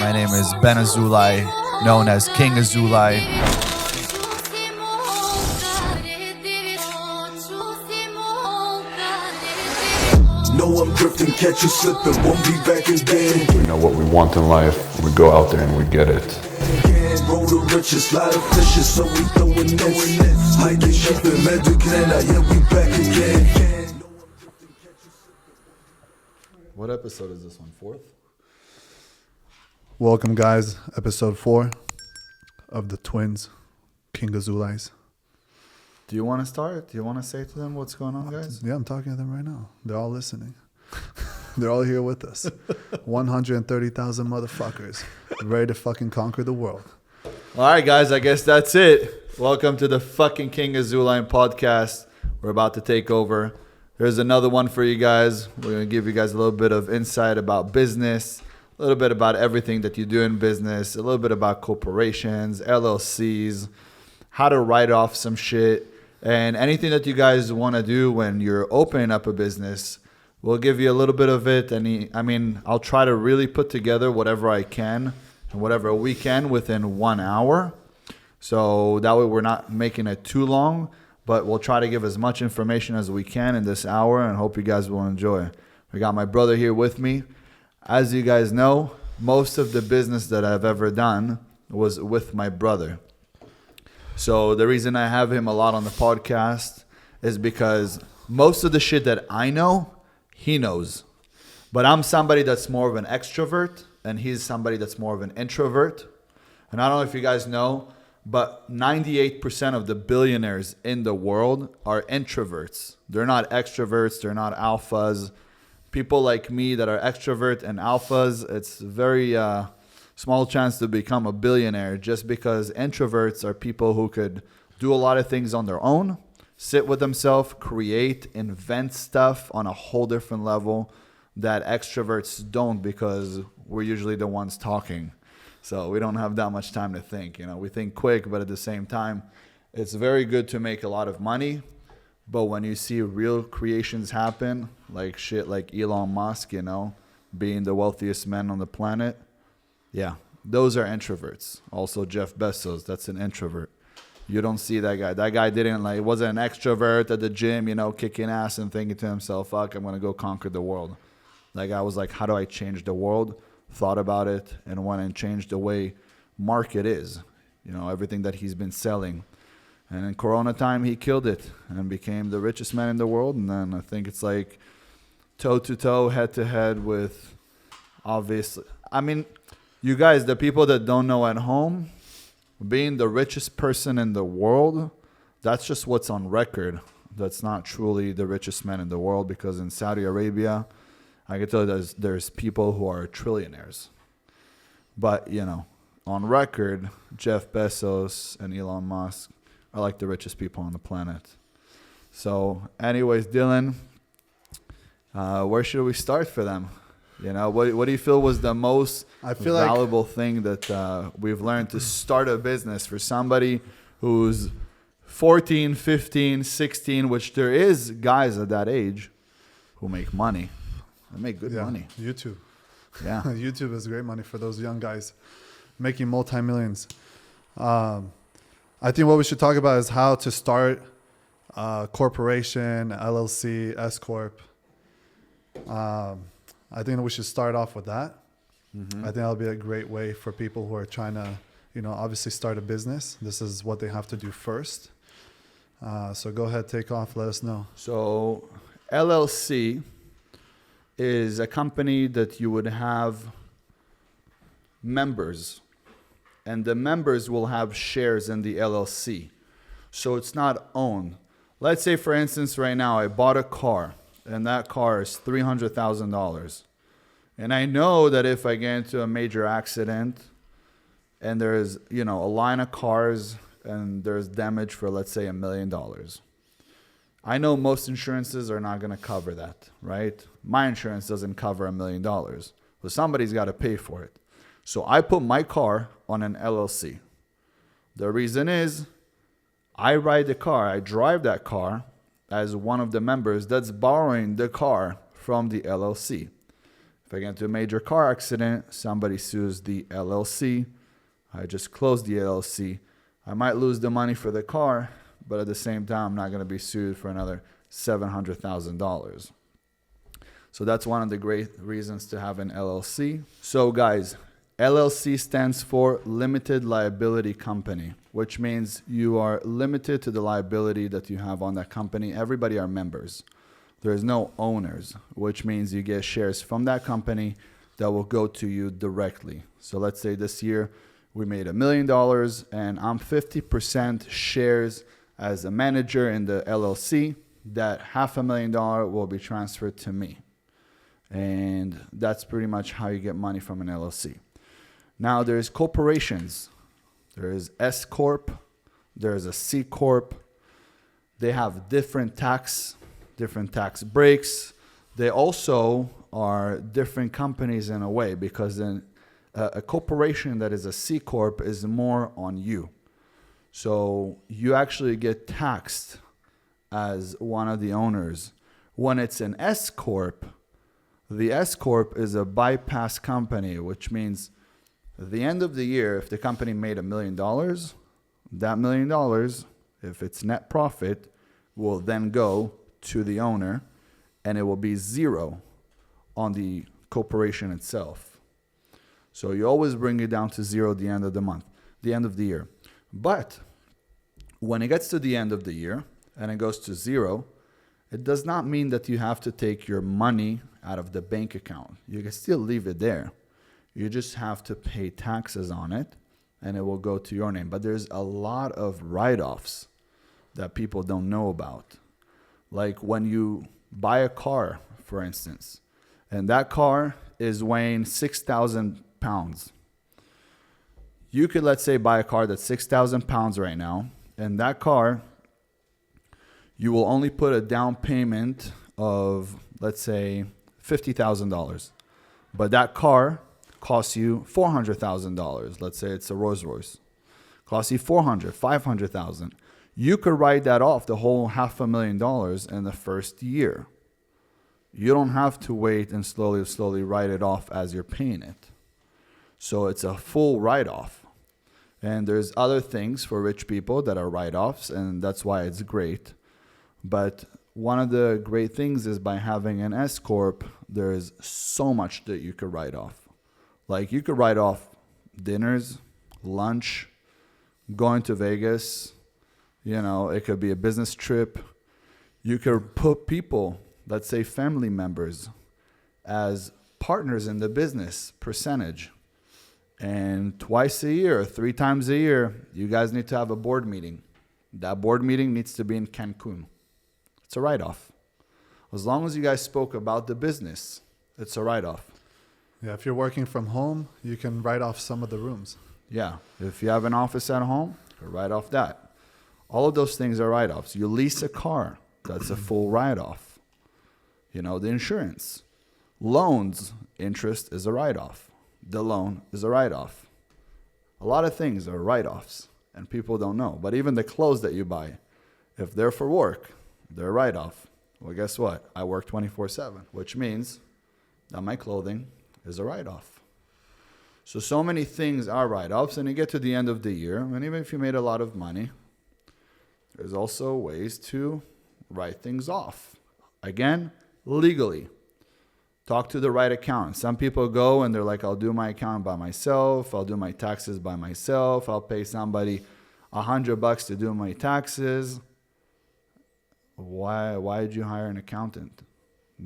My name is Ben Azulai, known as King Azulai. No, I'm drifting, catch you slipping, won't be back again. We know what we want in life, we go out there and we get it. Can't roll the riches, lot of fishes, so we throwing nets. Hiding, shipping, magic, and yeah, we back again. What episode is this one? Fourth? Welcome, guys. Episode 4 of the twins, King Azulais. Do you want to start? Do you want to say to them what's going on, guys? Yeah, I'm talking to them right now. They're all listening. They're all here with us. 130,000 motherfuckers ready to fucking conquer the world. All right, guys, I guess that's it. Welcome to the fucking King Azulai podcast. We're about to take over. There's another one for you guys. We're going to give you guys a little bit of insight about business, a little bit about everything that you do in business, a little bit about corporations, LLCs, how to write off some shit, and anything that you guys want to do when you're opening up a business. We'll give you a little bit of it. I'll try to really put together whatever I can and whatever we can within 1 hour. So that way we're not making it too long, but we'll try to give as much information as we can in this hour and hope you guys will enjoy. We got my brother here with me. As you guys know, most of the business that I've ever done was with my brother. So the reason I have him a lot on the podcast is because most of the shit that I know, he knows. But I'm somebody that's more of an extrovert, and he's somebody that's more of an introvert. And I don't know if you guys know, but 98% of the billionaires in the world are introverts. They're not extroverts. They're not alphas. People like me that are extrovert and alphas, it's very small chance to become a billionaire just because introverts are people who could do a lot of things on their own, sit with themselves, create, invent stuff on a whole different level that extroverts don't because we're usually the ones talking. So we don't have that much time to think. We think quick, but at the same time, it's very good to make a lot of money. But when you see real creations happen, like shit like Elon Musk, being the wealthiest man on the planet, yeah, those are introverts. Also Jeff Bezos, that's an introvert. You don't see that guy. That guy wasn't an extrovert at the gym, kicking ass and thinking to himself, fuck, I'm going to go conquer the world. That guy was like, how do I change the world? Thought about it and went and changed the way market is, everything that he's been selling. And in Corona time, he killed it and became the richest man in the world. And then I think it's like toe-to-toe, head-to-head with, obviously. You guys, the people that don't know at home, being the richest person in the world, that's just what's on record. That's not truly the richest man in the world because in Saudi Arabia, I can tell you there's people who are trillionaires. But, on record, Jeff Bezos and Elon Musk are like the richest people on the planet. So, anyways, Dylan, where should we start for them? What do you feel was the most valuable thing that we've learned to start a business for somebody who's 14, 15, 16, which there is guys at that age who make money. They make good money. YouTube. Yeah. YouTube is great money for those young guys making multi-millions. I think what we should talk about is how to start a corporation, LLC, S-Corp. I think we should start off with that. Mm-hmm. I think that'll be a great way for people who are trying to, obviously start a business. This is what they have to do first. So go ahead, take off, let us know. So LLC is a company that you would have members, and the members will have shares in the LLC. So it's not owned. Let's say, for instance, right now I bought a car, and that car is $300,000. And I know that if I get into a major accident and there's, a line of cars and there's damage for, let's say, $1 million. I know most insurances are not going to cover that, right? My insurance doesn't cover $1 million. So somebody's got to pay for it. So I put my car on an LLC. The reason is I ride the car, I drive that car as one of the members that's borrowing the car from the LLC. If I get into a major car accident, somebody sues the LLC. I just closed the LLC. I might lose the money for the car, but at the same time, I'm not going to be sued for another $700,000. So that's one of the great reasons to have an LLC. So guys, LLC stands for Limited Liability Company, which means you are limited to the liability that you have on that company. Everybody are members. There's no owners, which means you get shares from that company that will go to you directly. So let's say this year we made $1 million and I'm 50% shares as a manager in the LLC. That $500,000 will be transferred to me. And that's pretty much how you get money from an LLC. Now there's corporations. There is S Corp. There's a C Corp. They have different tax breaks. They also are different companies in a way, because then a corporation that is a C Corp is more on you. So you actually get taxed as one of the owners. When it's an S Corp, the S Corp is a bypass company, which means at the end of the year, if the company made $1 million, that $1 million, if it's net profit, will then go to the owner, and it will be zero on the corporation itself. So you always bring it down to zero at the end of the month, the end of the year. But when it gets to the end of the year and it goes to zero, it does not mean that you have to take your money out of the bank account. You can still leave it there. You just have to pay taxes on it, and it will go to your name. But there's a lot of write-offs that people don't know about. Like when you buy a car, for instance, and that car is weighing 6,000 pounds. You could, let's say, buy a car that's 6,000 pounds right now, and that car, you will only put a down payment of, let's say, $50,000. But that car costs you $400,000. Let's say it's a Rolls Royce. Costs you $400,000, $500,000. You could write that off, the whole $500,000 in the first year. You don't have to wait and slowly write it off as you're paying it. So it's a full write-off. And there's other things for rich people that are write-offs, and that's why it's great. But one of the great things is by having an S Corp, there's so much that you could write off. Like you could write off dinners, lunch, going to Vegas. You know, it could be a business trip. You could put people, let's say family members, as partners in the business percentage. And twice a year, 3 times a year, you guys need to have a board meeting. That board meeting needs to be in Cancun. It's a write-off. As long as you guys spoke about the business, it's a write-off. Yeah, if you're working from home, you can write off some of the rooms. Yeah, if you have an office at home, write off that. All of those things are write-offs. You lease a car, that's a full write-off. You know, the insurance. Loans, interest is a write-off. The loan is a write-off. A lot of things are write-offs, and people don't know. But even the clothes that you buy, if they're for work, they're a write-off. Well, guess what? I work 24/7, which means that my clothing is a write-off. So many things are write-offs, and you get to the end of the year, and even if you made a lot of money, there's also ways to write things off. Again, legally. Talk to the right accountant. Some people go and they're like, I'll do my account by myself. I'll do my taxes by myself. I'll pay somebody $100 to do my taxes. Why did you hire an accountant?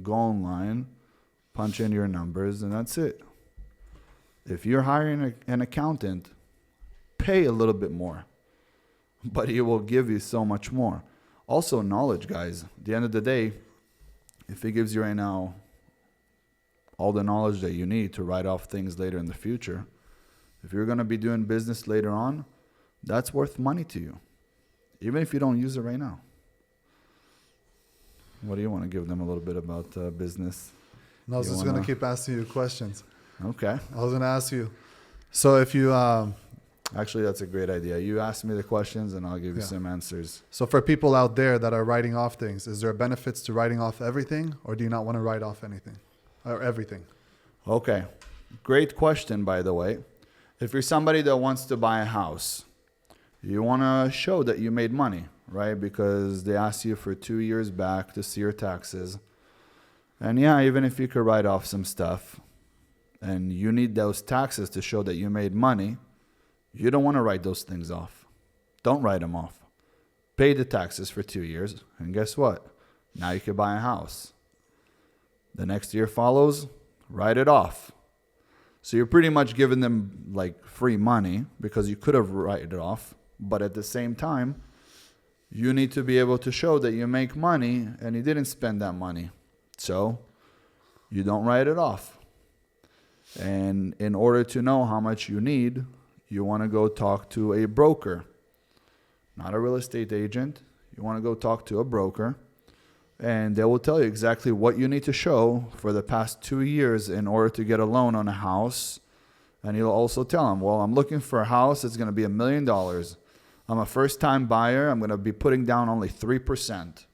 Go online, punch in your numbers, and that's it. If you're hiring an accountant, pay a little bit more, but he will give you so much more. Also, knowledge, guys. At the end of the day, if he gives you right now all the knowledge that you need to write off things later in the future, if you're going to be doing business later on, that's worth money to you, even if you don't use it right now. What do you want to give them a little bit about business? No, I was just going to keep asking you questions. Okay. I was going to ask you. So if you... Actually, that's a great idea. You ask me the questions and I'll give you some answers. So for people out there that are writing off things, is there benefits to writing off everything, or do you not want to write off anything or everything? Okay. Great question, by the way. If you're somebody that wants to buy a house, you want to show that you made money, right? Because they asked you for 2 years back to see your taxes. And yeah, even if you could write off some stuff and you need those taxes to show that you made money, you don't want to write those things off. Don't write them off. Pay the taxes for 2 years. And guess what? Now you can buy a house. The next year follows, write it off. So you're pretty much giving them like free money because you could have written it off. But at the same time, you need to be able to show that you make money and you didn't spend that money. So you don't write it off. And in order to know how much you need, you want to go talk to a broker, not a real estate agent. You want to go talk to a broker, and they will tell you exactly what you need to show for the past 2 years in order to get a loan on a house. And you'll also tell them, well, I'm looking for a house. It's going to be $1 million. I'm a first-time buyer. I'm going to be putting down only 3%.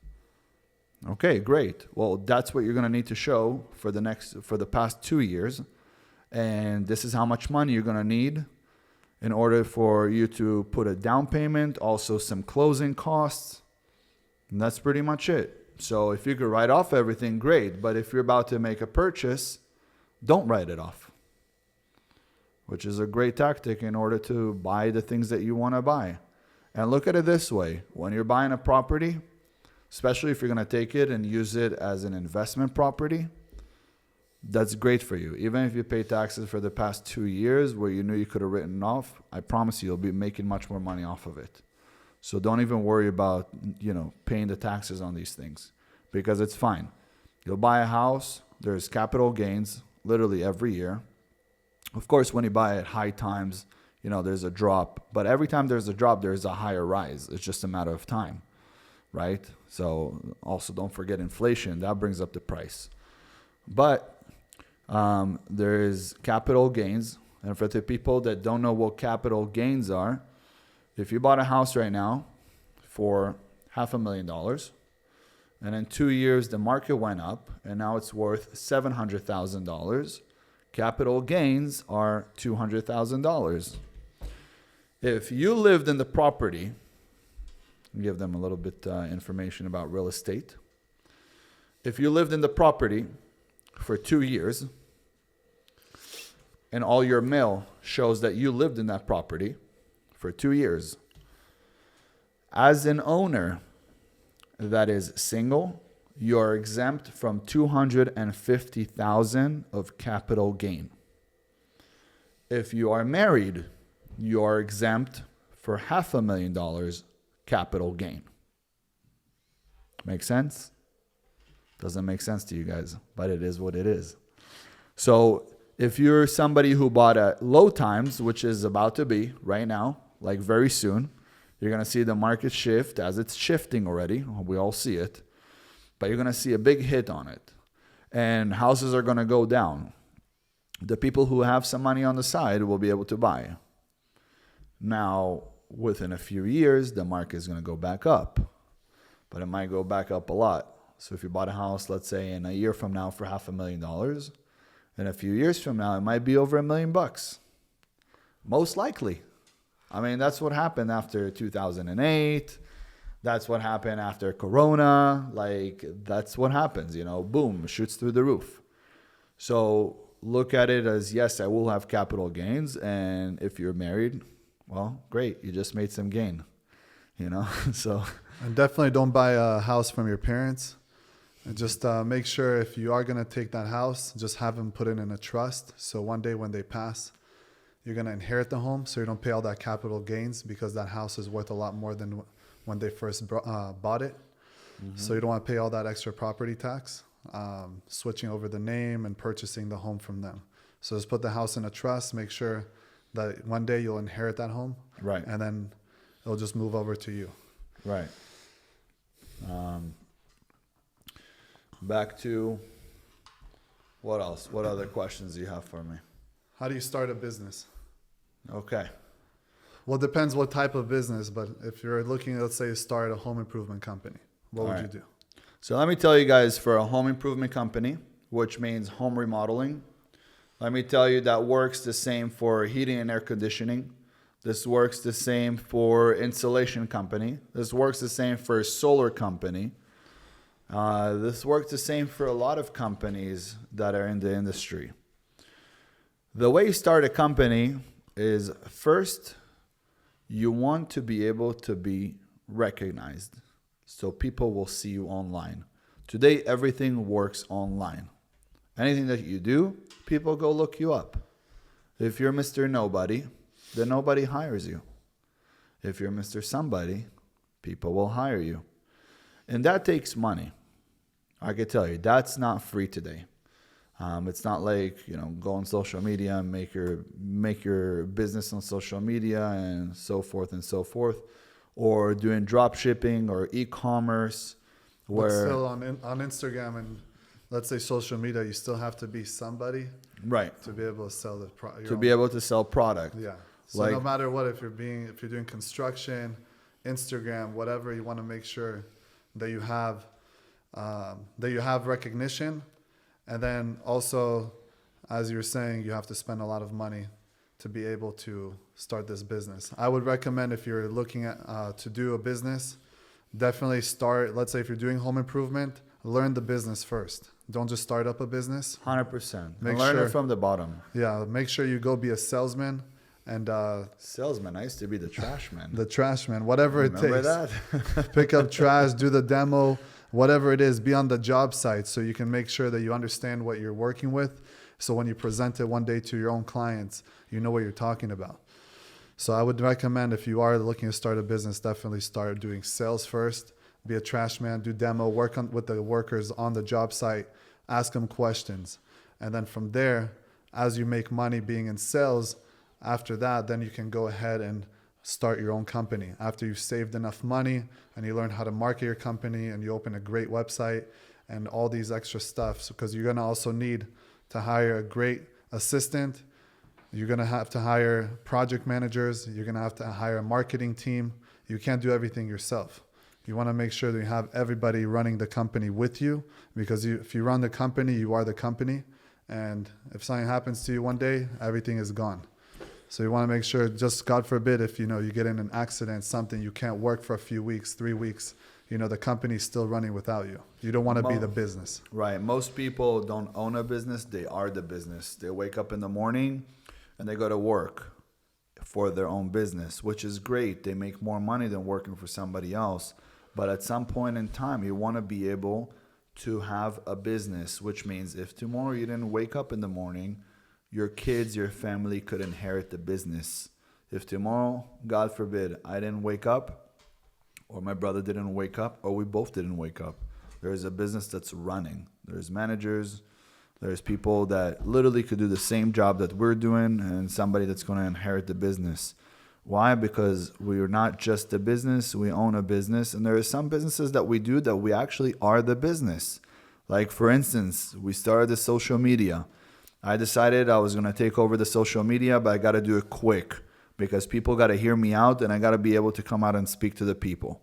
Okay, great. Well, that's what you're going to need to show for the past 2 years. And this is how much money you're going to need in order for you to put a down payment, also some closing costs. And that's pretty much it. So if you could write off everything, great. But if you're about to make a purchase, don't write it off, which is a great tactic in order to buy the things that you want to buy. And look at it this way. When you're buying a property, especially if you're going to take it and use it as an investment property, that's great for you. Even if you pay taxes for the past 2 years where you knew you could have written off, I promise you'll be making much more money off of it. So don't even worry about, paying the taxes on these things because it's fine. You'll buy a house, there's capital gains literally every year. Of course, when you buy at high times, there's a drop. But every time there's a drop, there's a higher rise. It's just a matter of time, right? So also don't forget inflation. That brings up the price. But there is capital gains. And for the people that don't know what capital gains are, if you bought a house right now for $500,000, and in 2 years the market went up, and now it's worth $700,000, capital gains are $200,000. If you lived in the property, give them a little bit information about real estate. If you lived in the property for 2 years, and all your mail shows that you lived in that property for 2 years, as an owner that is single, you are exempt from $250,000 of capital gain. If you are married, you are exempt for $500,000 capital gain. Make sense? Doesn't make sense to you guys, but it is what it is. So if you're somebody who bought at low times, which is about to be right now, like very soon, you're going to see the market shift as it's shifting already. We all see it. But you're going to see a big hit on it. And houses are going to go down. The people who have some money on the side will be able to buy. Now, within a few years, the market is going to go back up. But it might go back up a lot. So if you bought a house, let's say in a year from now for $500,000, in a few years from now, it might be over $1 million. Most likely. I mean, that's what happened after 2008. That's what happened after Corona. Like, that's what happens, boom, shoots through the roof. So look at it as, yes, I will have capital gains. And if you're married, well, great. You just made some gain, so. And definitely don't buy a house from your parents. And just make sure if you are going to take that house, just have them put it in a trust. So one day when they pass, you're going to inherit the home, so you don't pay all that capital gains because that house is worth a lot more than when they first bought it. Mm-hmm. So you don't want to pay all that extra property tax, switching over the name and purchasing the home from them. So just put the house in a trust, make sure that one day you'll inherit that home. Right. And then it'll just move over to you. Right. Back to what else? What other questions do you have for me? How do you start a business? Okay. Well, it depends what type of business, but if you're looking, let's say, to start a home improvement company, what would you do? So let me tell you guys, for a home improvement company, which means home remodeling, Let me tell you, that works the same for heating and air conditioning. This works the same for insulation company. This works the same for a solar company. This works the same for a lot of companies that are in the industry. The way you start a company is, first, you want to be able to be recognized so people will see you online. Today, everything works online. Anything that you do, people go look you up. If you're Mr. Nobody, then nobody hires you. If you're Mr. Somebody, people will hire you. And that takes money. I can tell you, that's not free today. It's not like, go on social media and make your business on social media and so forth, or doing drop shipping or e-commerce. But still on Instagram and let's say social media, you still have to be somebody, right, to be able to sell the product. To be able to sell product. Yeah. So no matter what, if you're doing construction, Instagram, whatever, you want to make sure that you have recognition. And then also, as you're saying, you have to spend a lot of money to be able to start this business. I would recommend, if you're looking at to do a business, definitely start. Let's say if you're doing home improvement, learn the business first. Don't just start up a business. 100%. Learn it from the bottom. Yeah, make sure you go be a salesman. And salesman, I used to be the trash man. The trash man, whatever it takes. Remember that? Pick up trash, do the demo, whatever it is, be on the job site so you can make sure that you understand what you're working with. So when you present it one day to your own clients, you know what you're talking about. So I would recommend, if you are looking to start a business, definitely start doing sales first. Be a trash man, do demo, work with the workers on the job site, ask them questions. And then from there, as you make money being in sales, after that, then you can go ahead and start your own company. After you've saved enough money and you learn how to market your company and you open a great website and all these extra stuff, because you're going to also need to hire a great assistant. You're going to have to hire project managers. You're going to have to hire a marketing team. You can't do everything yourself. You want to make sure that you have everybody running the company with you, because if you run the company, you are the company. And if something happens to you one day, everything is gone. So you want to make sure, just God forbid, if you get in an accident, something, you can't work for a few weeks, 3 weeks, the company's still running without you. You don't want to be the business. Right. Most people don't own a business. They are the business. They wake up in the morning and they go to work for their own business, which is great. They make more money than working for somebody else. But at some point in time, you want to be able to have a business, which means if tomorrow you didn't wake up in the morning, your kids, your family could inherit the business. If tomorrow, God forbid, I didn't wake up, or my brother didn't wake up, or we both didn't wake up, there's a business that's running. There's managers, there's people that literally could do the same job that we're doing, and somebody that's going to inherit the business. Why? Because we are not just a business, we own a business. And there are some businesses that we do that we actually are the business. Like, for instance, we started the social media. I decided I was going to take over the social media, but I got to do it quick because people got to hear me out and I got to be able to come out and speak to the people.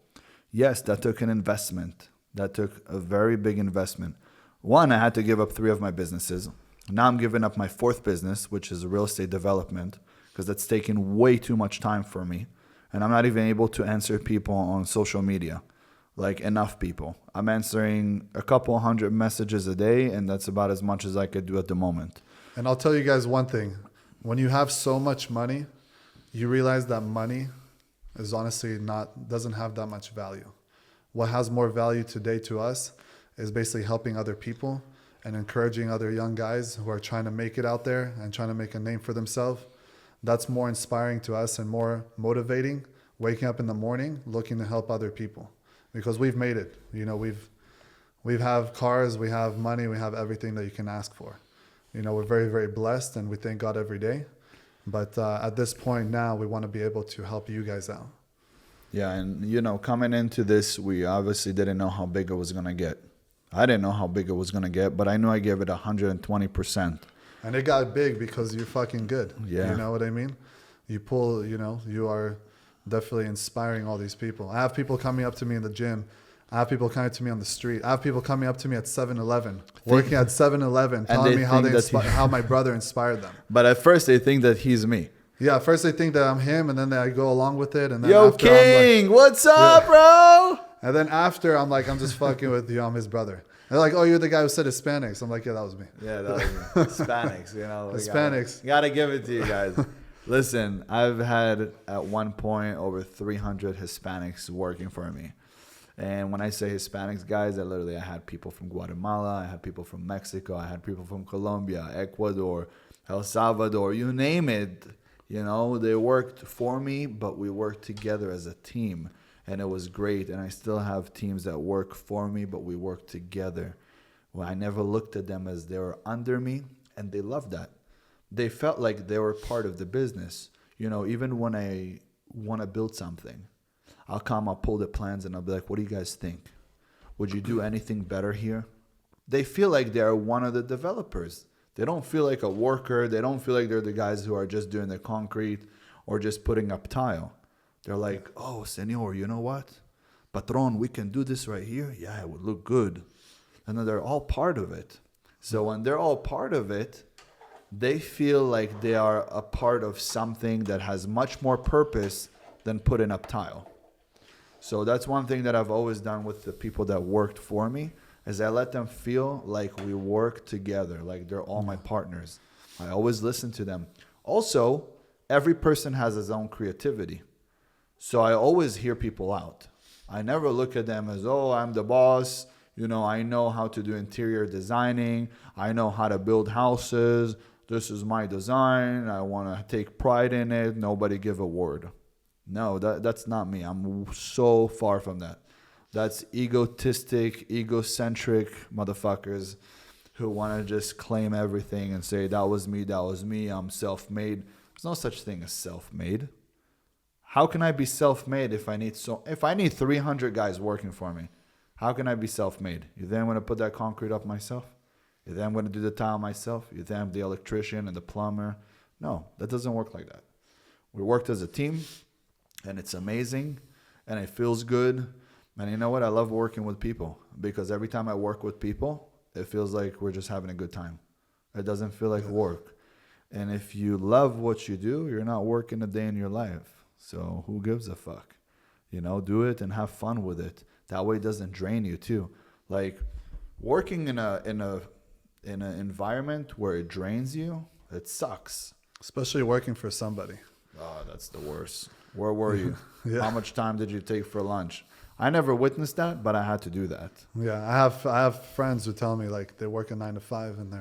Yes, that took an investment. That took a very big investment. One, I had to give up 3 of my businesses. Now I'm giving up my 4th business, which is real estate development, because that's taken way too much time for me. And I'm not even able to answer people on social media, like enough people. I'm answering a couple hundred messages a day, and that's about as much as I could do at the moment. And I'll tell you guys one thing. When you have so much money, you realize that money is honestly doesn't have that much value. What has more value today to us is basically helping other people and encouraging other young guys who are trying to make it out there and trying to make a name for themselves. That's more inspiring to us and more motivating, waking up in the morning looking to help other people, because we've made it. We have cars, we have money, we have everything that you can ask for. We're very, very blessed, and we thank God every day. But at this point now, we want to be able to help you guys out. Yeah, and coming into this, we obviously didn't know how big it was going to get. I didn't know how big it was going to get, but I knew I gave it 120%. And it got big because you're fucking good. Yeah. You know what I mean? You are definitely inspiring all these people. I have people coming up to me in the gym I have people coming to me on the street. I have people coming up to me at 7-Eleven, working at 7-Eleven, telling me how my brother inspired them. But at first they think that he's me. Yeah, first they think that I'm him, and then I go along with it. And then Yo, after, King, what's up, bro? And then after, I'm like, I'm just fucking with you. I'm his brother. And they're like, oh, you're the guy who said Hispanics. I'm like, yeah, that was me. Yeah, that was Hispanics, Hispanics. Gotta give it to you guys. Listen, I've had at one point over 300 Hispanics working for me. And when I say Hispanics, guys, I had people from Guatemala, I had people from Mexico, I had people from Colombia, Ecuador, El Salvador, you name it. They worked for me, but we worked together as a team. And it was great. And I still have teams that work for me, but we work together. Well, I never looked at them as they were under me, and they loved that. They felt like they were part of the business. Even when I want to build something, I'll pull the plans, and I'll be like, what do you guys think? Would you do anything better here? They feel like they're one of the developers. They don't feel like a worker. They don't feel like they're the guys who are just doing the concrete or just putting up tile. They're like, oh, senor, you know what? Patron, we can do this right here. Yeah, it would look good. And then they're all part of it. So when they're all part of it, they feel like they are a part of something that has much more purpose than putting up tile. So that's one thing that I've always done with the people that worked for me, is I let them feel like we work together, like they're all my partners. I always listen to them. Also, every person has his own creativity. So I always hear people out. I never look at them as, oh, I'm the boss. I know how to do interior designing. I know how to build houses. This is my design. I want to take pride in it. Nobody give a word. No, that's not me. I'm so far from that. That's egotistic, egocentric motherfuckers who want to just claim everything and say, that was me, I'm self-made. There's no such thing as self-made. How can I be self-made if I need 300 guys working for me? How can I be self-made? You think I'm going to put that concrete up myself? You think I'm going to do the tile myself? You think I'm the electrician and the plumber? No, that doesn't work like that. We worked as a team, and it's amazing, and it feels good. And you know what? I love working with people, because every time I work with people, it feels like we're just having a good time. It doesn't feel like work. And if you love what you do, you're not working a day in your life. So who gives a fuck? Do it and have fun with it. That way it doesn't drain you too. Like working in an environment where it drains you, it sucks. Especially working for somebody. Oh, that's the worst. Where were you? Yeah. How much time did you take for lunch? I never witnessed that, but I had to do that. Yeah, I have friends who tell me like they work a 9 to 5 and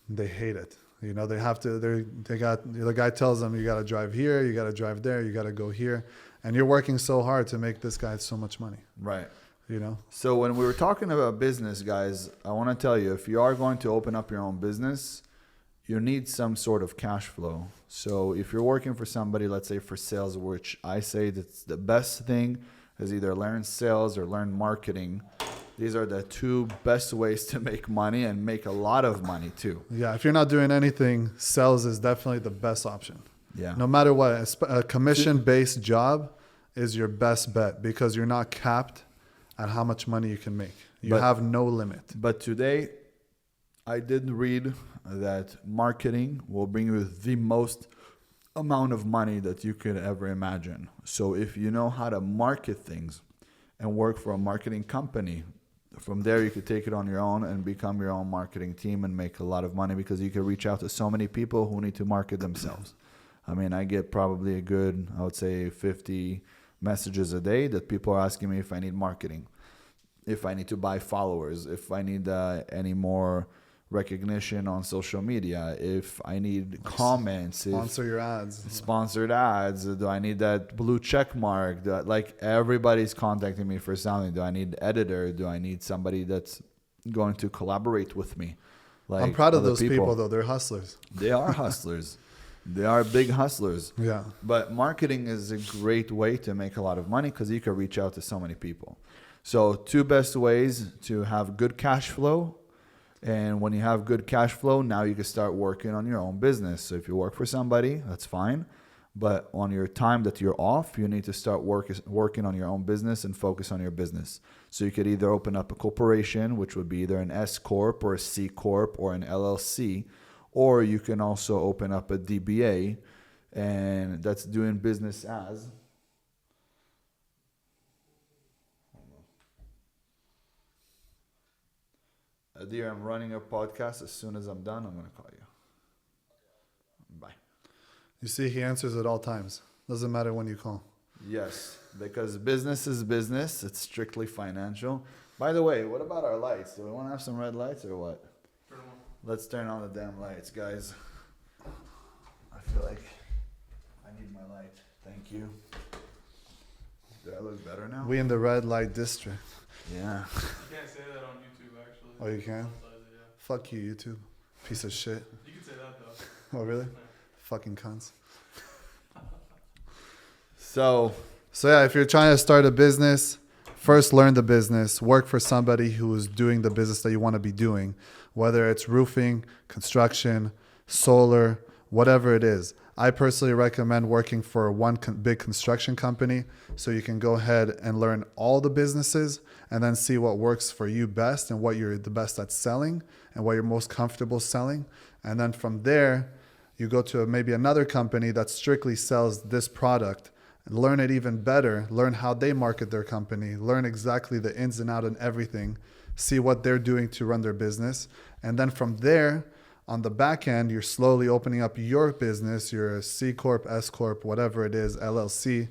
they hate it. They have to. The guy tells them, you got to drive here, you got to drive there, you got to go here, and you're working so hard to make this guy so much money. Right. So when we were talking about business, guys, I want to tell you, if you are going to open up your own business, you need some sort of cash flow. So if you're working for somebody, let's say for sales, which I say that's the best thing, is either learn sales or learn marketing. These are the two best ways to make money, and make a lot of money too. Yeah, if you're not doing anything, sales is definitely the best option. Yeah. No matter what, a commission-based job is your best bet, because you're not capped at how much money you can make. You have no limit. But today, I did read that marketing will bring you the most amount of money that you could ever imagine. So if you know how to market things and work for a marketing company, from there you could take it on your own and become your own marketing team and make a lot of money, because you can reach out to so many people who need to market themselves. I mean, I get probably a good, I would say 50 messages a day that people are asking me if I need marketing, if I need to buy followers, if I need any more recognition on social media, if I need comments, sponsor your ads, sponsored ads, do I need that blue check mark? Like everybody's contacting me for something. Do I need editor? Do I need somebody that's going to collaborate with me? Like, I'm proud of those people though. They're hustlers. They are hustlers. They are big hustlers. Yeah. But marketing is a great way to make a lot of money, because you can reach out to so many people. So two best ways to have good cash flow. And when you have good cash flow, now you can start working on your own business. So if you work for somebody, that's fine. But on your time that you're off, you need to start working on your own business and focus on your business. So you could either open up a corporation, which would be either an S Corp or a C Corp or an LLC, or you can also open up a DBA, and that's doing business as. Adir, I'm running a podcast. As soon as I'm done, I'm going to call you. Bye. You see, he answers at all times. Doesn't matter when you call. Yes, because business is business. It's strictly financial. By the way, what about our lights? Do we want to have some red lights or what? Turn them on. Let's turn on the damn lights, guys. I feel like I need my light. Thank you. Do I look better now? We in the red light district. Yeah. You can't say that on YouTube, actually. Oh, you can? Yeah. Fuck you, YouTube. Piece of shit. You can say that, though. Oh, really? Fucking cunts. So yeah, if you're trying to start a business, first learn the business. Work for somebody who is doing the business that you want to be doing, whether it's roofing, construction, solar, whatever it is. I personally recommend working for one big construction company so you can go ahead and learn all the businesses and then see what works for you best and what you're the best at selling and what you're most comfortable selling. And then from there, you go to maybe another company that strictly sells this product. Learn it even better, learn how they market their company, learn exactly the ins and outs and everything, see what they're doing to run their business. And then from there, on the back end, you're slowly opening up your business, your C Corp, S Corp, whatever it is, LLC.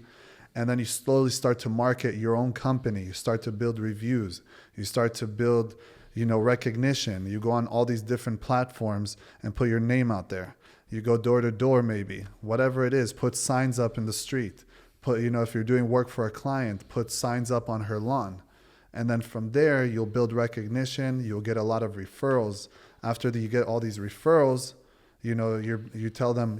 And then you slowly start to market your own company. You start to build reviews. You start to build, recognition. You go on all these different platforms and put your name out there. You go door to door maybe, whatever it is, put signs up in the street. Put, if you're doing work for a client, put signs up on her lawn. And then from there, you'll build recognition. You'll get a lot of referrals. After you get all these referrals, you tell them,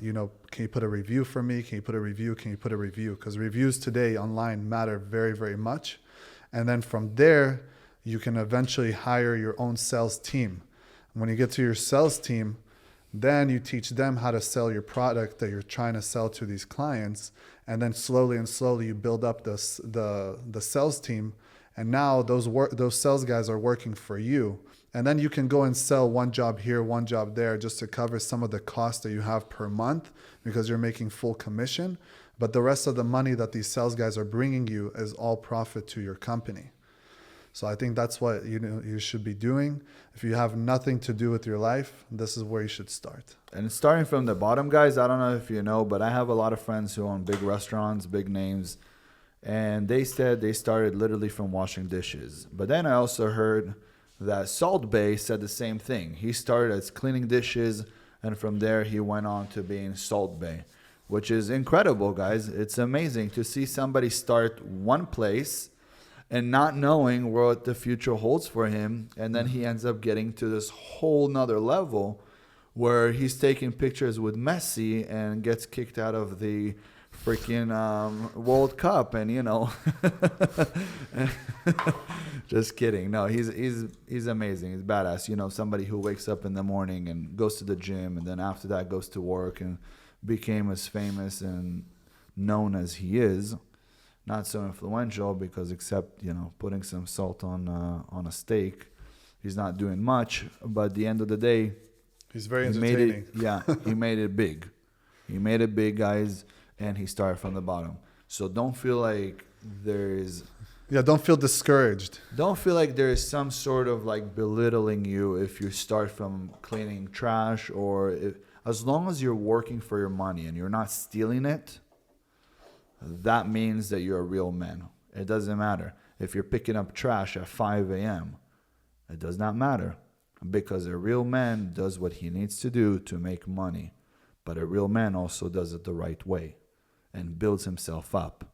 can you put a review for me? Can you put a review? Can you put a review? Because reviews today online matter very, very much. And then from there, you can eventually hire your own sales team. When you get to your sales team, then you teach them how to sell your product that you're trying to sell to these clients. And then slowly you build up the sales team. And now those sales guys are working for you. And then you can go and sell one job here, one job there, just to cover some of the costs that you have per month because you're making full commission. But the rest of the money that these sales guys are bringing you is all profit to your company. So I think that's what you should be doing. If you have nothing to do with your life, this is where you should start. And starting from the bottom, guys, I don't know if you know, but I have a lot of friends who own big restaurants, big names. And they said they started literally from washing dishes. But then I also heard that Salt Bae said the same thing. He started as cleaning dishes, and from there he went on to being Salt Bae, which is incredible, guys. It's amazing to see somebody start one place and not knowing what the future holds for him. And then he ends up getting to this whole nother level where he's taking pictures with Messi and gets kicked out of the freaking World Cup. And, just kidding. No, he's amazing. He's badass. Somebody who wakes up in the morning and goes to the gym and then after that goes to work and became as famous and known as he is. Not so influential because except, putting some salt on a steak, he's not doing much. But at the end of the day, he's very entertaining. He made it big. He made it big, guys, and he started from the bottom. So don't feel like don't feel discouraged. Don't feel like there is some sort of like belittling you if you start from cleaning trash as long as you're working for your money and you're not stealing it. That means that you're a real man. It doesn't matter. If you're picking up trash at 5 a.m., it does not matter. Because a real man does what he needs to do to make money. But a real man also does it the right way and builds himself up.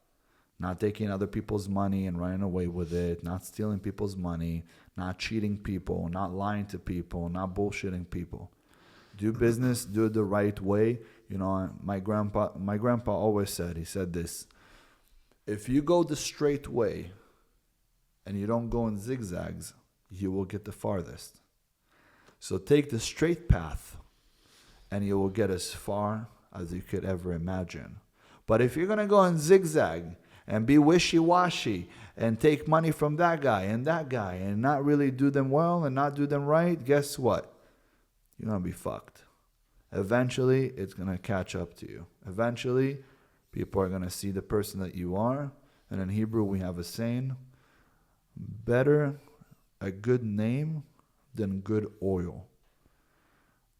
Not taking other people's money and running away with it. Not stealing people's money. Not cheating people. Not lying to people. Not bullshitting people. Do business, do it the right way. My grandpa always said, he said this, if you go the straight way and you don't go in zigzags, you will get the farthest. So take the straight path and you will get as far as you could ever imagine. But if you're going to go and zigzag and be wishy-washy and take money from that guy and not really do them well and not do them right, guess what? You're going to be fucked. Eventually, it's going to catch up to you. Eventually, people are going to see the person that you are. And in Hebrew, we have a saying, better a good name than good oil.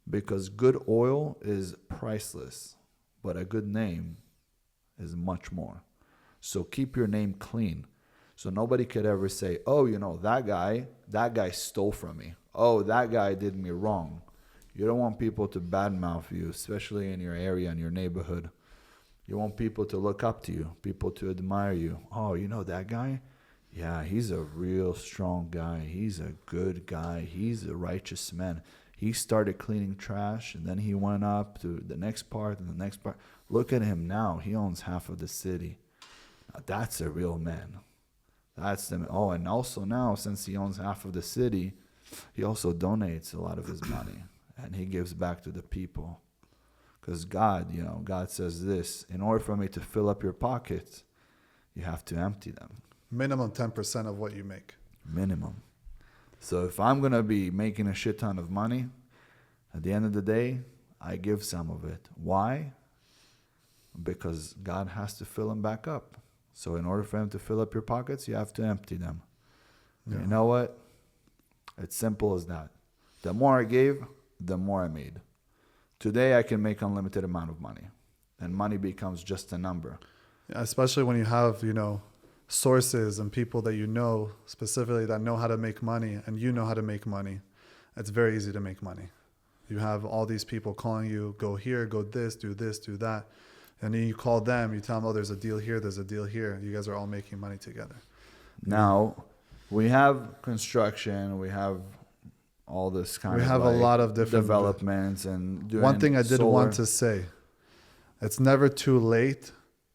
Because good oil is priceless, but a good name is much more. So keep your name clean. So nobody could ever say, oh, that guy stole from me. Oh, that guy did me wrong. You don't want people to badmouth you, especially in your area, in your neighborhood. You want people to look up to you, people to admire you. Oh, that guy? Yeah, he's a real strong guy. He's a good guy. He's a righteous man. He started cleaning trash, and then he went up to the next part and the next part. Look at him now. He owns half of the city. Now, that's a real man. That's the. Oh, and also now, since he owns half of the city, he also donates a lot of his money, and he gives back to the people. Because God says this: in order for me to fill up your pockets, you have to empty them. Minimum 10% of what you make. Minimum. So if I'm going to be making a shit ton of money, at the end of the day, I give some of it. Why? Because God has to fill them back up. So in order for him to fill up your pockets, you have to empty them. Yeah. You know what? It's simple as that. The more I gave, the more I made. Today I can make unlimited amount of money. And money becomes just a number. Yeah, especially when you have, sources and people that specifically that know how to make money, and you know how to make money. It's very easy to make money. You have all these people calling you, go here, go this, do that. And then you call them, you tell them, oh, there's a deal here, there's a deal here. You guys are all making money together. Now, we have construction, we have all this kind of a lot of different developments and doing one thing I did solar. want to say, it's never too late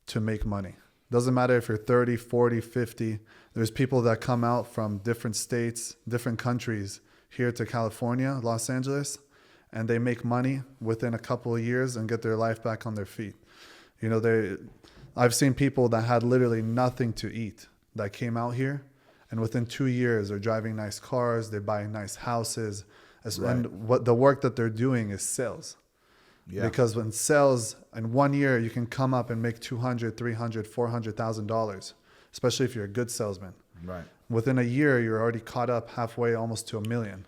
to make money. Doesn't matter if you're 30, 40, 50. There's people that come out from different states, different countries here to California, Los Angeles, and they make money within a couple of years and get their life back on their feet. I've seen people that had literally nothing to eat that came out here, and within 2 years they're driving nice cars, they're buying nice houses, and what the work that they're doing is sales. Yeah. Because when sales in 1 year, you can come up and make $200,000, $300,000, $400,000, especially if you're a good salesman. Right. Within a year, you're already caught up halfway, almost to $1 million.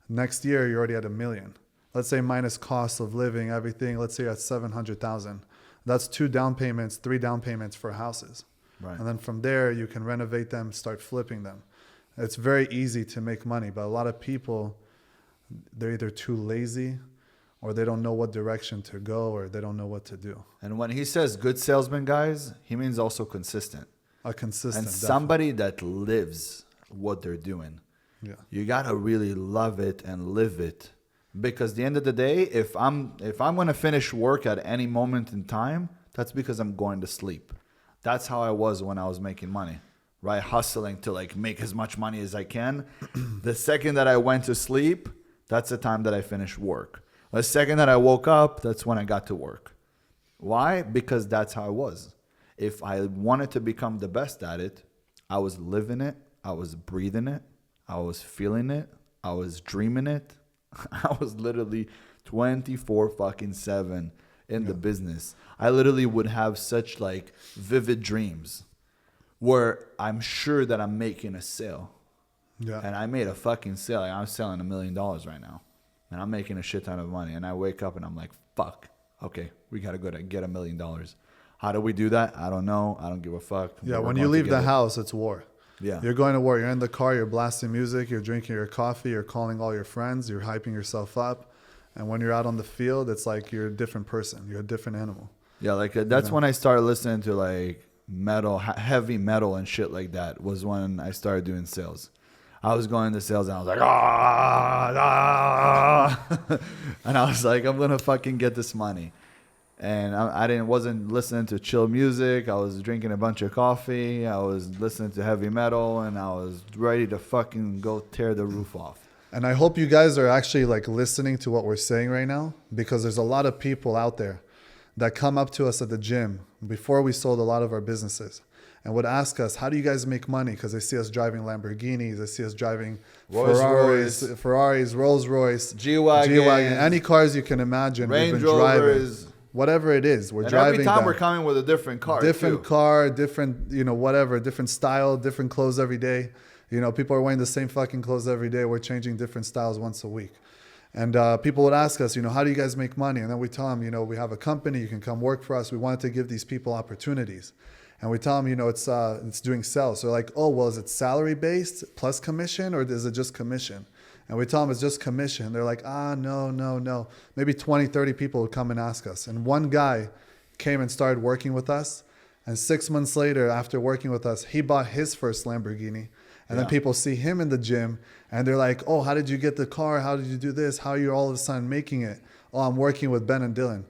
Next year, you're already at $1 million. Let's say minus cost of living, everything. Let's say at $700,000. That's 2 down payments, 3 down payments for houses. Right. And then from there, you can renovate them, start flipping them. It's very easy to make money, but a lot of people, they're either too lazy, or they don't know what direction to go, or they don't know what to do. And when he says good salesman, guys, he means also consistent. And somebody that lives what they're doing. Yeah. You gotta really love it and live it. Because at the end of the day, if I'm gonna finish work at any moment in time, that's because I'm going to sleep. That's how I was when I was making money. Right? Hustling to make as much money as I can. The second that I went to sleep, that's the time that I finished work. The second that I woke up, that's when I got to work. Why? Because that's how I was. If I wanted to become the best at it, I was living it, I was breathing it, I was feeling it, I was dreaming it. I was literally 24/7 in the business. I literally would have such vivid dreams where I'm sure that I'm making a sale. Yeah. And I made a fucking sale. I'm selling $1 million right now. And I'm making a shit ton of money. And I wake up and I'm like, fuck. Okay, we got to go to get $1 million. How do we do that? I don't know. I don't give a fuck. Yeah, when you leave the house, it's war. Yeah. You're going to war. You're in the car. You're blasting music. You're drinking your coffee. You're calling all your friends. You're hyping yourself up. And when you're out on the field, it's like you're a different person. You're a different animal. Yeah, that's when I started listening to metal, heavy metal and shit like that was when I started doing sales. I was going into sales and I was like, and I was like, I'm going to fucking get this money. And I wasn't listening to chill music. I was drinking a bunch of coffee. I was listening to heavy metal and I was ready to fucking go tear the roof off. And I hope you guys are actually listening to what we're saying right now, because there's a lot of people out there that come up to us at the gym before we sold a lot of our businesses and would ask us, how do you guys make money? Because they see us driving Lamborghinis, they see us driving Ferraris, Rolls Royce, G-Wagons, any cars you can imagine. Range we've been driving. Rovers. Whatever it is, we're And driving every time them. we're coming with a different car. Different too. car, different, whatever, different style, different clothes every day. People are wearing the same fucking clothes every day. We're changing different styles once a week. And people would ask us, how do you guys make money? And then we tell them, we have a company. You can come work for us. We wanted to give these people opportunities. And we tell them, it's doing sales. So they're like, oh, well, is it salary based plus commission or is it just commission? And we tell them it's just commission. They're like, no. Maybe 20, 30 people would come and ask us. And one guy came and started working with us. And 6 months later, after working with us, he bought his first Lamborghini. And then people see him in the gym and they're like, oh, how did you get the car? How did you do this? How are you all of a sudden making it? Oh, I'm working with Ben and Dylan.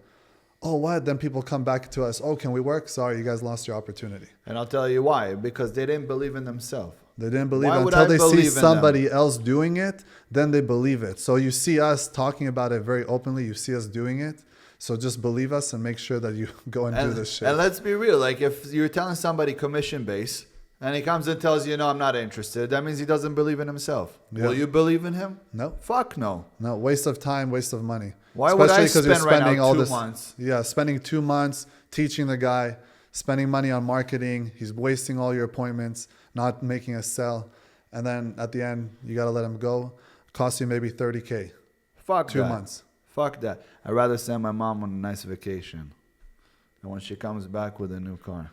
Oh, what? Then people come back to us. Oh, can we work? Sorry, you guys lost your opportunity. And I'll tell you why. Because they didn't believe in themselves. They didn't believe Why it would until I they believe see in somebody else doing it. Then they believe it. So you see us talking about it very openly. You see us doing it. So just believe us and make sure that you go and do this shit. And let's be real. Like if you're telling somebody commission based and he comes and tells you, no, I'm not interested, that means he doesn't believe in himself. Yeah. Will you believe in him? No. Fuck no. No, waste of time, waste of money. Why would I 'cause you're spend right spending now all 2 this- months? Yeah, spending 2 months teaching the guy, spending money on marketing. He's wasting all your appointments, not making a sell. And then at the end, you got to let him go. Cost you maybe $30K. Fuck 2 that. months. Fuck that. I'd rather send my mom on a nice vacation. And when she comes back with a new car.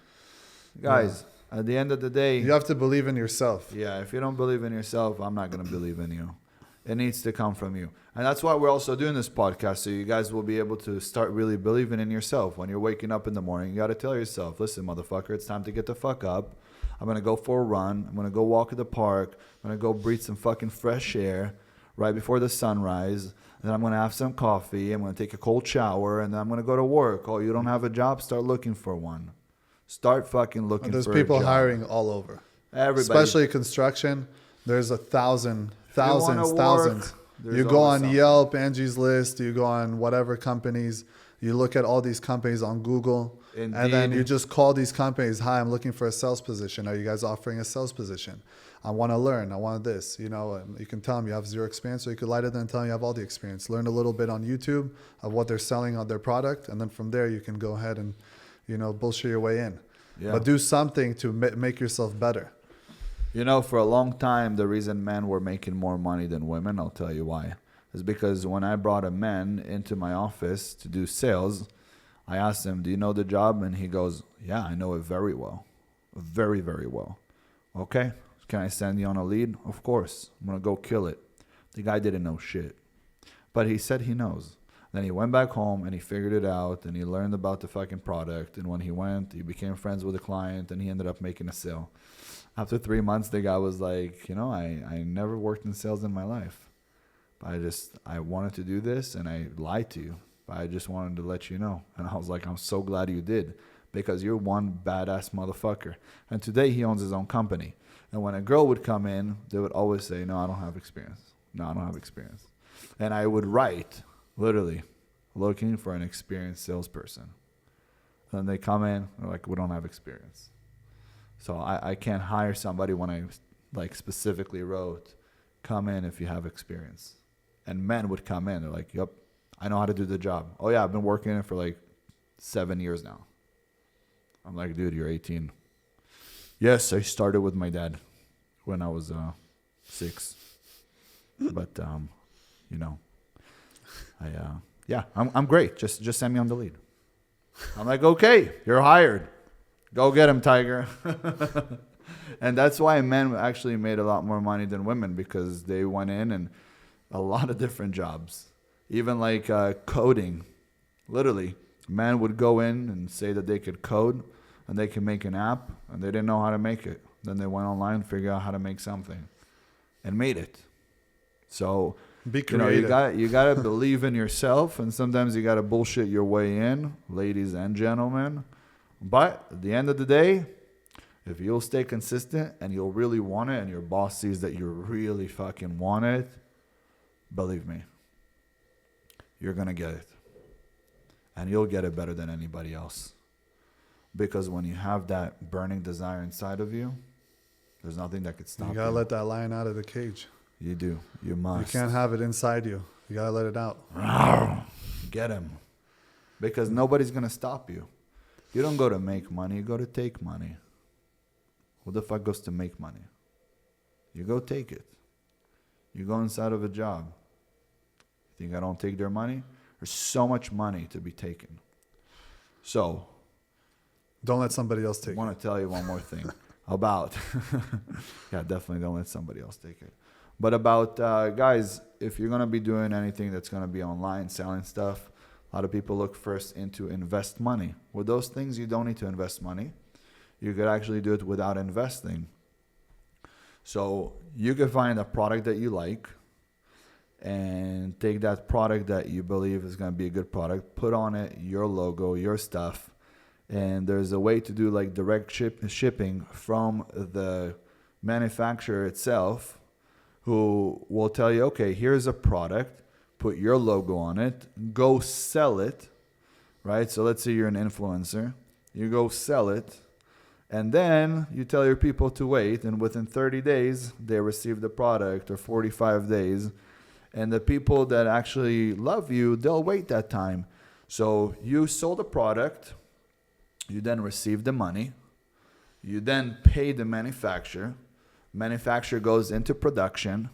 Guys, at the end of the day, You have to believe in yourself. yeah, if you don't believe in yourself, I'm not going to believe in you. It needs to come from you. And that's why we're also doing this podcast, so you guys will be able to start really believing in yourself. When you're waking up in the morning, you got to tell yourself, listen, motherfucker, it's time to get the fuck up. I'm going to go for a run. I'm going to go walk in the park. I'm going to go breathe some fucking fresh air right before the sunrise. Then I'm going to have some coffee. I'm going to take a cold shower. And then I'm going to go to work. Oh, you don't have a job? Start looking for one. Start fucking looking There's for people a job. hiring all over. Everybody. Especially construction. There's thousands. work, there's You go always on something. Yelp, Angie's List, you go on whatever companies, you look at all these companies on Google, and then Indeed. you just call these companies, hi, I'm looking for a sales position. Are you guys offering a sales position? I want to learn. I want this. And you can tell them you have zero experience, or you could lie to them and tell them you have all the experience. Learn a little bit on YouTube of what they're selling on their product, and then from there you can go ahead and, bullshit your way in. Yeah. But do something to make yourself better. For a long time, the reason men were making more money than women, I'll tell you why, is because when I brought a man into my office to do sales, I asked him, do you know the job? And he goes, yeah, I know it very well. Very, very well. Okay, can I send you on a lead? Of course. I'm going to go kill it. The guy didn't know shit. But he said he knows. Then he went back home and he figured it out and he learned about the fucking product. And when he went, he became friends with the client and he ended up making a sale. After 3 months, the guy was like, I never worked in sales in my life. But I wanted to do this and I lied to you. But I just wanted to let you know. And I was like, I'm so glad you did. Because you're one badass motherfucker. And today he owns his own company. And when a girl would come in, they would always say, no, I don't have experience. No, I don't have experience. And I would write, literally, looking for an experienced salesperson. And they come in, they're like, we don't have experience. So I can't hire somebody when I specifically wrote, come in if you have experience. And men would come in. They're like, yep, I know how to do the job. Oh, yeah, I've been working it for 7 years now. I'm like, dude, you're 18. Yes, I started with my dad when I was 6. But, I'm great. Just send me on the lead. I'm like, okay, you're hired. Go get him, Tiger. And that's why men actually made a lot more money than women, because they went in and a lot of different jobs. Even coding. Literally, men would go in and say that they could code and they can make an app, and they didn't know how to make it. Then they went online and figured out how to make something and made it. So, Be creative. you got to believe in yourself, and sometimes you got to bullshit your way in, ladies and gentlemen. But at the end of the day, if you'll stay consistent and you'll really want it and your boss sees that you really fucking want it, believe me, you're going to get it. and you'll get it better than anybody else. Because when you have that burning desire inside of you, there's nothing that could stop you. You gotta let that lion out of the cage. You do. You must. You can't have it inside you. You gotta let it out. Get him. Because nobody's going to stop you. You don't go to make money. You go to take money. Who the fuck goes to make money? You go take it. You go inside of a job. You think I don't take their money? There's so much money to be taken. So, Don't let somebody else I take it. want to tell you one more thing about, yeah, definitely don't let somebody else take it. But about, guys, if you're going to be doing anything that's going to be online, selling stuff, a lot of people look first into invest money. With those things, you don't need to invest money. You could actually do it without investing. So you could find a product that you like and take that product that you believe is going to be a good product, put on it your logo, your stuff, and there's a way to do like direct shipping from the manufacturer itself, who will tell you, okay, here's a product, put your logo on it, go sell it, right? So let's say you're an influencer, you go sell it, and then you tell your people to wait, and within 30 days, they receive the product, or 45 days, and the people that actually love you, they'll wait that time. So you sold a product, you then receive the money, you then pay the manufacturer, manufacturer goes into production,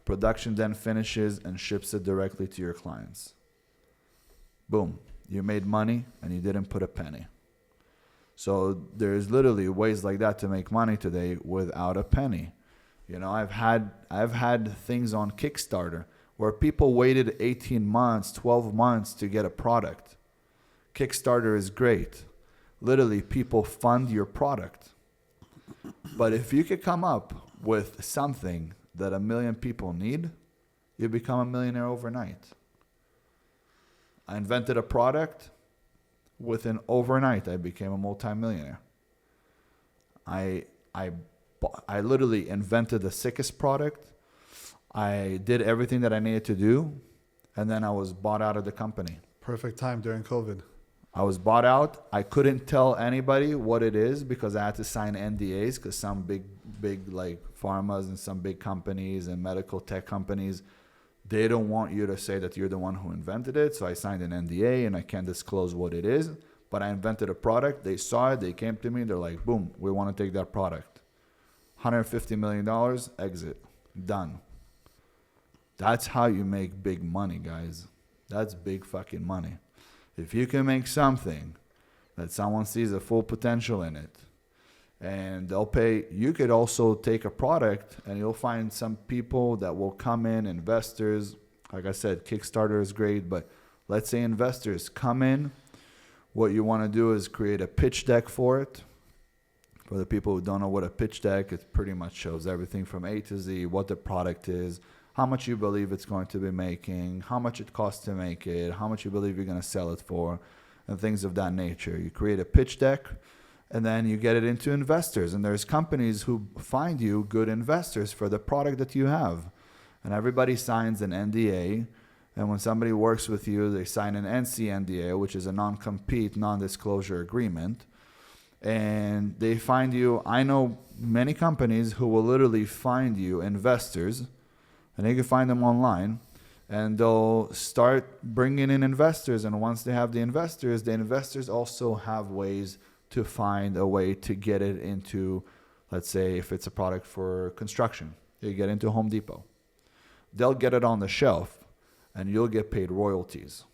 production then finishes and ships it directly to your clients. Boom, you made money and you didn't put a penny. So there's literally ways like that to make money today without a penny. You know, I've had things on Kickstarter where people waited 18 months, 12 months to get a product. Kickstarter is great. Literally, people fund your product. But if you could come up with something that 1 million people need, you become a millionaire overnight. I invented a product. Within overnight, I became a multimillionaire. I literally invented the sickest product. I did everything that I needed to do, and then I was bought out of the company. Perfect time during COVID. I was bought out. I couldn't tell anybody what it is because I had to sign NDAs because some big like pharmas and some big companies and medical tech companies, they don't want you to say that you're the one who invented it. So I signed an NDA and I can't disclose what it is. But I invented a product. They saw it. They came to me. They're like, boom, we want to take that product. $150 million, exit. Done. That's how you make big money, guys. That's big fucking money. If you can make something that someone sees a full potential in it, and they'll pay, you could also take a product and you'll find some people that will come in, investors. Like I said, Kickstarter is great, but let's say investors come in. What you want to do is create a pitch deck for it. For the people who don't know what a pitch deck, it pretty much shows everything from A to Z, what the product is, how much you believe it's going to be making, how much it costs to make it, how much you believe you're going to sell it for, and things of that nature. You create a pitch deck, and then you get it into investors. And there's companies who find you good investors for the product that you have. And everybody signs an NDA. And when somebody works with you, they sign an NCNDA, which is a non-compete, non-disclosure agreement. And they find you, I know many companies who will literally find you investors, and you can find them online, and they'll start bringing in investors. And once they have the investors also have ways to find a way to get it into, let's say, if it's a product for construction, you get into Home Depot. They'll get it on the shelf, and you'll get paid royalties.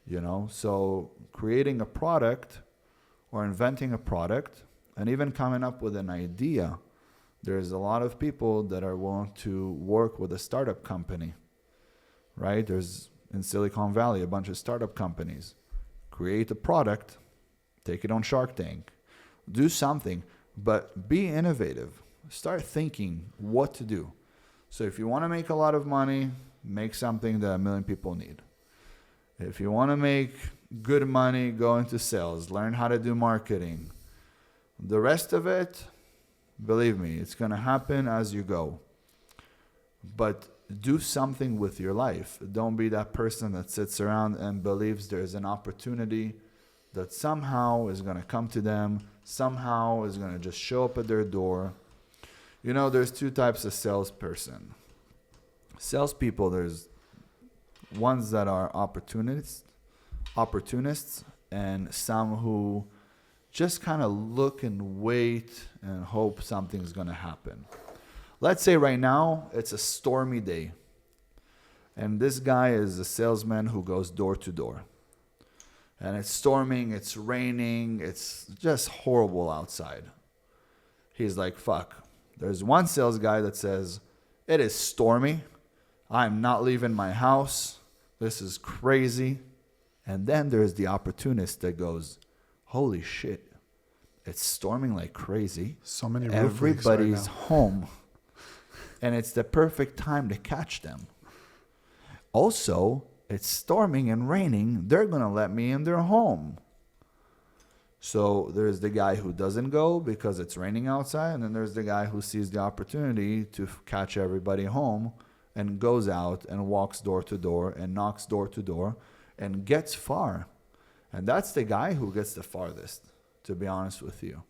You know, so creating a product or inventing a product and even coming up with an idea, there's a lot of people that are willing to work with a startup company, right? There's in Silicon Valley a bunch of startup companies. Create a product, take it on Shark Tank, do something, but be innovative. Start thinking what to do. So if you want to make a lot of money, make something that 1 million people need. If you want to make good money, go into sales, learn how to do marketing. The rest of it, believe me, it's going to happen as you go. But do something with your life. Don't be that person that sits around and believes there's an opportunity that somehow is going to come to them, somehow is going to just show up at their door. You know, there's two types of salesperson. Salespeople, there's ones that are opportunists, and some who just kind of look and wait and hope something's going to happen. Let's say right now it's a stormy day, and this guy is a salesman who goes door to door. And it's storming, it's raining, it's just horrible outside. He's like, fuck. There's one sales guy that says, it is stormy. I'm not leaving my house. This is crazy. And then there's the opportunist that goes, holy shit, it's storming like crazy. So many Everybody's right home. And it's the perfect time to catch them. Also, it's storming and raining. They're going to let me in their home. So there's the guy who doesn't go because it's raining outside. And then there's the guy who sees the opportunity to catch everybody home and goes out and walks door to door and knocks door to door and gets far. And that's the guy who gets the farthest, to be honest with you.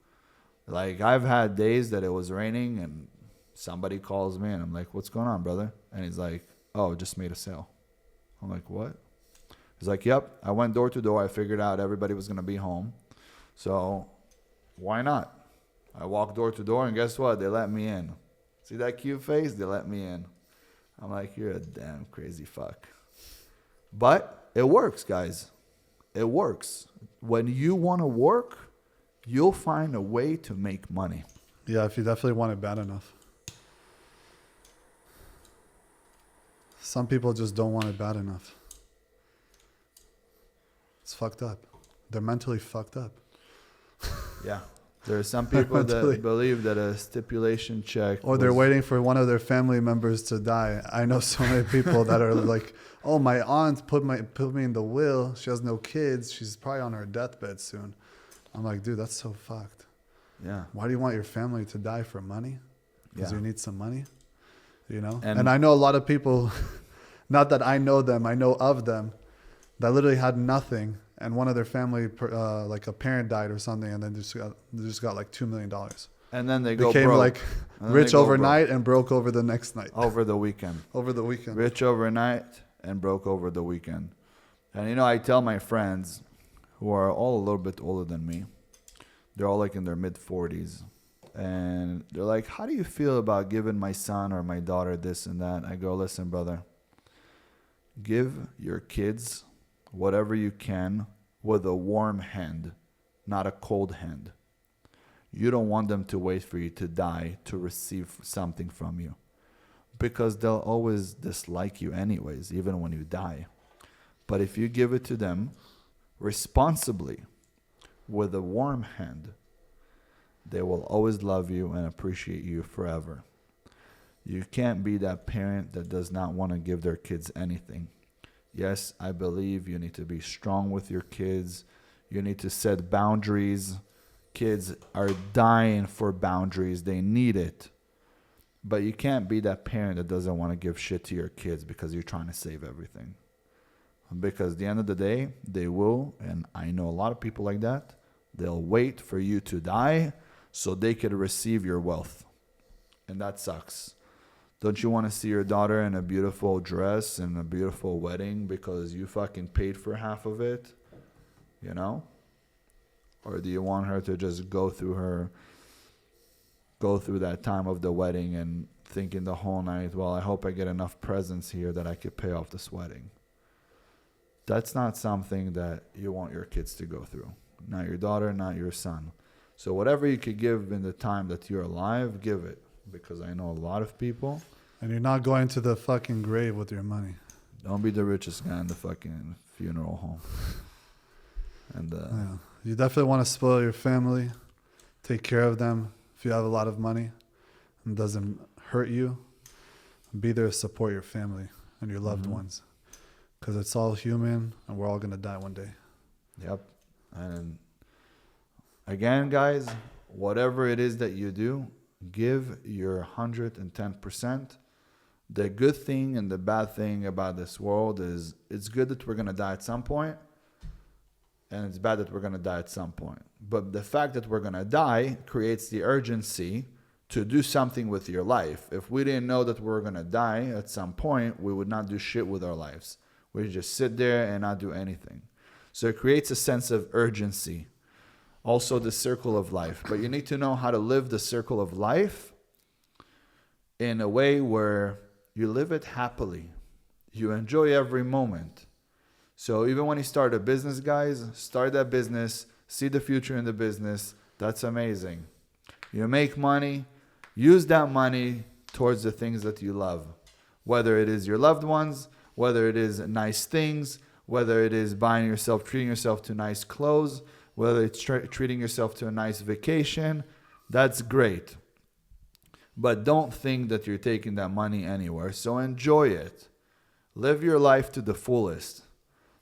Like, I've had days that it was raining and somebody calls me and I'm like, what's going on, brother? And he's like, oh, just made a sale. I'm like, what? He's like, yep, I went door to door. I figured out everybody was going to be home. So why not? I walked door to door and guess what? They let me in. See that cute face? They let me in. I'm like, you're a damn crazy fuck. But it works, guys. It works. When you want to work, you'll find a way to make money. Yeah, if you definitely want it bad enough. Some people just don't want it bad enough. It's fucked up. They're mentally fucked up. Yeah. There are some people Mentally. that believe that a stipulation check Or they're waiting for one of their family members to die. I know so many people that are like, oh, my aunt put me in the will. She has no kids. She's probably on her deathbed soon. I'm like, dude, that's so fucked. Yeah. Why do you want your family to die for money? Because Yeah. you need some money, you know? And- And I know a lot of people, not that I know them, I know of them, that literally had nothing. And one of their family, like a parent died or something, and then they just got like $2 million. And then they go Became broke. like And then rich they go overnight and broke over the next night. Over the weekend. Over the weekend. Rich overnight and broke over the weekend. And you know, I tell my friends who are all a little bit older than me, they're all like in their mid 40s. And they're like, how do you feel about giving my son or my daughter this and that? I go, listen, brother, give your kids whatever you can with a warm hand, not a cold hand. You don't want them to wait for you to die to receive something from you, because they'll always dislike you anyways, even when you die. But if you give it to them responsibly with a warm hand, they will always love you and appreciate you forever. You can't be that parent that does not want to give their kids anything. Yes, I believe you need to be strong with your kids. You need to set boundaries. Kids are dying for boundaries. They need it. But you can't be that parent that doesn't want to give shit to your kids because you're trying to save everything. Because at the end of the day, they will, and I know a lot of people like that, they'll wait for you to die so they could receive your wealth. And that sucks. Don't you want to see your daughter in a beautiful dress and a beautiful wedding because you fucking paid for half of it? You know? Or do you want her to just go through that time of the wedding and thinking the whole night, well, I hope I get enough presents here that I could pay off this wedding? That's not something that you want your kids to go through. Not your daughter, not your son. So whatever you could give in the time that you're alive, give it. Because I know a lot of people. And you're not going to the fucking grave with your money. Don't be the richest guy in the fucking funeral home. And Yeah. You definitely want to spoil your family. Take care of them if you have a lot of money and doesn't hurt you. Be there to support your family and your loved ones. Because it's all human and we're all going to die one day. Yep. And again, guys, whatever it is that you do, give your 110%. the good thing and the bad thing about this world is it's good that we're going to die at some point, and it's bad that we're going to die at some point. But the fact that we're going to die creates the urgency to do something with your life. If we didn't know that we were going to die at some point, we would not do shit with our lives. We'd just sit there and not do anything. So it creates a sense of urgency. Also the circle of life. But you need to know how to live the circle of life in a way where you live it happily. You enjoy every moment. So even when you start a business, guys, start that business, see the future in the business. That's amazing. You make money, use that money towards the things that you love. Whether it is your loved ones, whether it is nice things, whether it is treating yourself to nice clothes, whether it's treating yourself to a nice vacation, that's great. But don't think that you're taking that money anywhere. So enjoy it. Live your life to the fullest.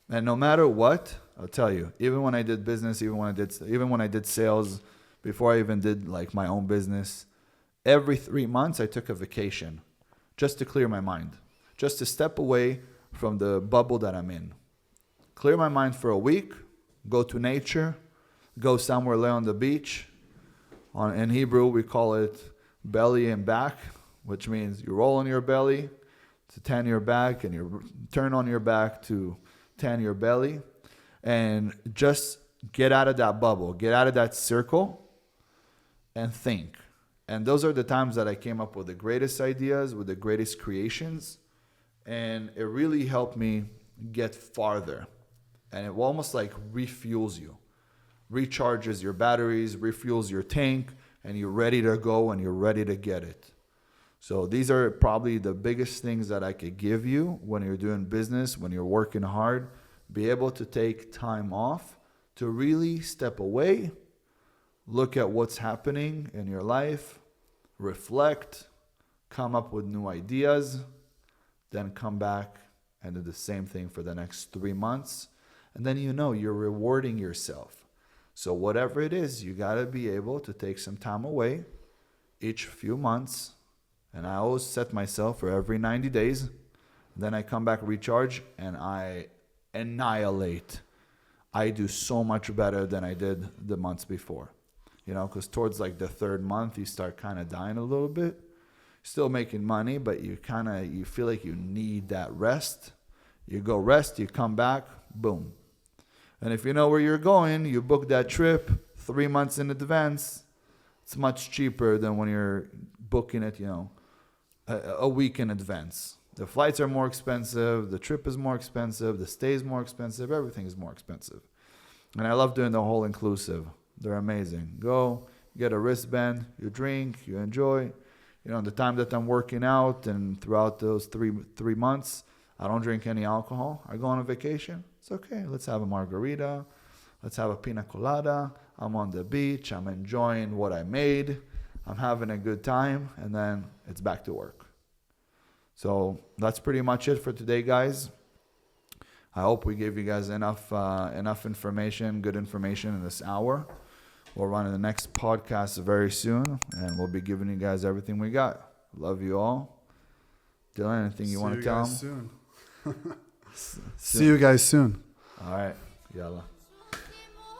And no matter what, I'll tell you, even when I did business, even when I did sales, before I even did like my own business, every 3 months I took a vacation just to clear my mind, just to step away from the bubble that I'm in. Clear my mind for a week, go to nature, go somewhere, lay on the beach. In Hebrew, we call it belly and back, which means you roll on your belly to tan your back, and you turn on your back to tan your belly, and just get out of that bubble, get out of that circle, and think. And those are the times that I came up with the greatest ideas, with the greatest creations, and it really helped me get farther. And it almost like refuels you, recharges your batteries, refuels your tank, and you're ready to go and you're ready to get it. So these are probably the biggest things that I could give you when you're doing business, when you're working hard. Be able to take time off to really step away, look at what's happening in your life, reflect, come up with new ideas, then come back and do the same thing for the next 3 months. And then you're rewarding yourself. So whatever it is, you got to be able to take some time away each few months. And I always set myself for every 90 days. Then I come back, recharge, and I annihilate. I do so much better than I did the months before. Because towards like the third month, you start kind of dying a little bit. Still making money, but you feel like you need that rest. You go rest, you come back, boom. And if you know where you're going, you book that trip 3 months in advance. It's much cheaper than when you're booking it, a week in advance. The flights are more expensive, the trip is more expensive, the stay is more expensive, everything is more expensive. And I love doing the whole inclusive. They're amazing. Go, get a wristband, you drink, you enjoy. The time that I'm working out and throughout those three months, I don't drink any alcohol. I go on a vacation. It's okay. Let's have a margarita. Let's have a pina colada. I'm on the beach. I'm enjoying what I made. I'm having a good time. And then it's back to work. So that's pretty much it for today, guys. I hope we gave you guys enough information, good information in this hour. We'll run in the next podcast very soon. And we'll be giving you guys everything we got. Love you all. Dylan, anything you want to tell them? Soon. See you guys soon. All right, yalla.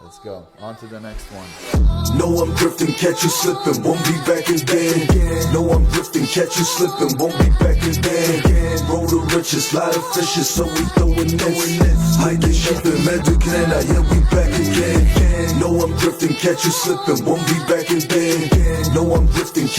Let's go. On to the next one. No, I'm drifting, catch you slipping, won't be back again. No, I'm drifting, catch you slipping, won't be back again. Roll the riches, lot of fishes, so we throwing nets. Hide the shipping, Medicare, yeah, we back again. No, I'm drifting, catch you slipping, won't be back again. No, I'm drifting, catch